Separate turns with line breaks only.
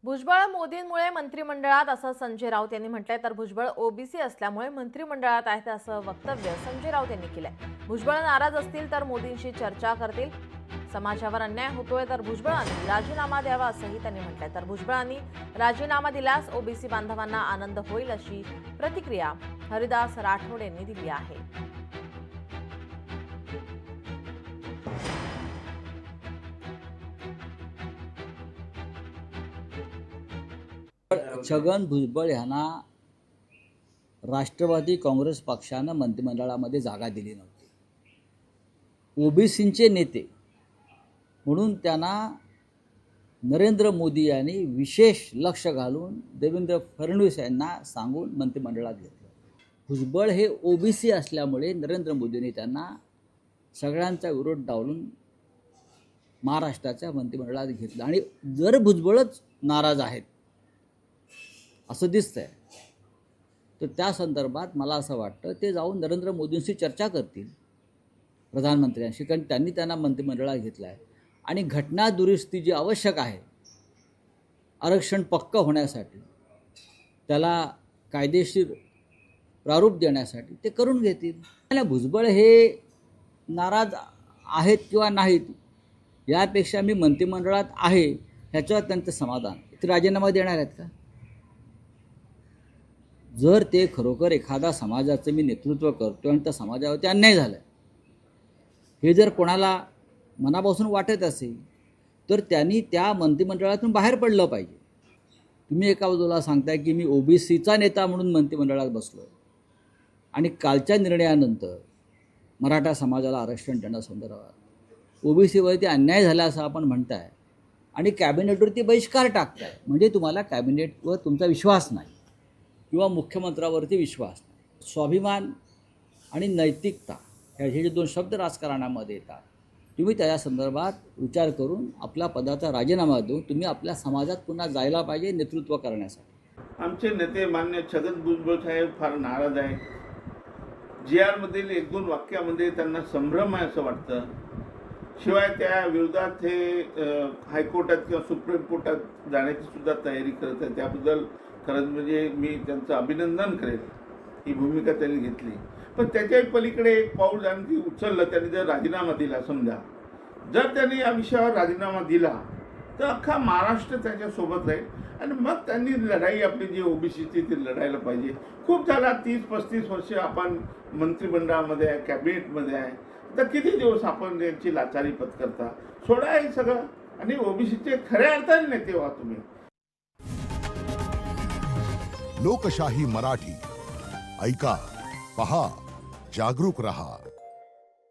भुजबळ मोदींमुळे मंत्रिमंडळात असं संजय राऊत यांनी म्हटलंय, तर भुजबळ ओबीसी असल्यामुळे मंत्रिमंडळात आहेत असं वक्तव्य संजय राऊत यांनी केलंय. भुजबळ नाराज असतील तर मोदींशी चर्चा करतील. समाजावर अन्याय होतोय तर भुजबळांनी राजीनामा द्यावा असंही त्यांनी म्हटलंय. तर भुजबळांनी राजीनामा दिल्यास ओबीसी बांधवांना आनंद होईल अशी प्रतिक्रिया हरिदास राठोड यांनी दिली आहे.
छगन भुजबळ यांना राष्ट्रवादी काँग्रेस पक्षानं मंत्रिमंडळामध्ये जागा दिली नव्हती. ओबीसींचे नेते म्हणून त्यांना नरेंद्र मोदी यांनी विशेष लक्ष घालून देवेंद्र फडणवीस यांना सांगून मंत्रिमंडळात घेतलं. भुजबळ हे ओबीसी असल्यामुळे नरेंद्र मोदींनी त्यांना सगळ्यांचा विरोध डावलून महाराष्ट्राच्या मंत्रिमंडळात घेतलं. आणि जर भुजबळच नाराज आहेत असं दिसतंय तर त्या संदर्भात मला असं वाटतं ते जाऊन नरेंद्र मोदींशी चर्चा करतील, प्रधानमंत्र्यांशी, कारण त्यांनी त्यांना मंत्रिमंडळात घेतलं आहे. आणि घटना दुरुस्ती जी आवश्यक आहे आरक्षण पक्क होण्यासाठी, त्याला कायदेशीर प्रारूप देण्यासाठी ते करून घेतील. आणि भुजबळ हे नाराज आहेत किंवा नाहीत यापेक्षा मी मंत्रिमंडळात आहे ह्याच्यावर त्यांचं समाधान. ते राजीनामा देणार आहेत का? जर ते खरोखर एखादा समाजाचं मी नेतृत्व करतो आणि त्या समाजावरती अन्याय झाला हे जर कोणाला मनापासून वाटत असेल तर त्यांनी त्या मंत्रिमंडळातून बाहेर पडलं पाहिजे. तुम्ही एका बाजूला सांगताय की मी ओबीसीचा नेता म्हणून मंत्रिमंडळात बसलो आहे आणि कालच्या निर्णयानंतर मराठा समाजाला आरक्षण देण्यासंदर्भात ओबीसीवरती अन्याय झाला असं आपण म्हणताय आणि कॅबिनेटवरती बहिष्कार टाकताय. म्हणजे तुम्हाला कॅबिनेटवर तुमचा विश्वास नाही किंवा मुख्यमंत्र्यावरती विश्वास नाही. स्वाभिमान आणि नैतिकता ह्याचे जे दोन शब्द राजकारणामध्ये येतात, तुम्ही त्या संदर्भात विचार करून आपल्या पदाचा राजीनामा देऊन तुम्ही आपल्या समाजात पुन्हा जायला पाहिजे नेतृत्व करण्यासाठी.
आमचे नेते मान्य छगन भुजबळ साहेब फार नाराज आहेत. जी आरमधील एक दोन वाक्यामध्ये त्यांना संभ्रम आहे असं वाटतं. शिवाय त्या विरोधात हे हायकोर्टात किंवा सुप्रीम कोर्टात जाण्याची सुद्धा तयारी करत आहे. त्याबद्दल खरंच म्हणजे मी त्यांचं अभिनंदन करेन, ही भूमिका त्यांनी घेतली. पण त्याच्याही पलीकडे एक पाऊल आणखी उचललं. त्यांनी जर राजीनामा दिला, समजा जर त्यांनी या विषयावर राजीनामा दिला तर अख्खा महाराष्ट्र त्याच्यासोबत राहील आणि मग त्यांनी लढाई आपली जी ओबीसीची ती लढायला पाहिजे. खूप झाला 30-35 वर्ष आपण मंत्रिमंडळामध्ये आहे, कॅबिनेटमध्ये आहे, तर किती दिवस आपण यांची लाचारी पत्करता. सोडा हे सगळं आणि ओबीसीचे खऱ्या अर्थाने नेते व्हा तुम्ही.
लोकशाही मराठी ऐका, पहा, जागरूक रहा.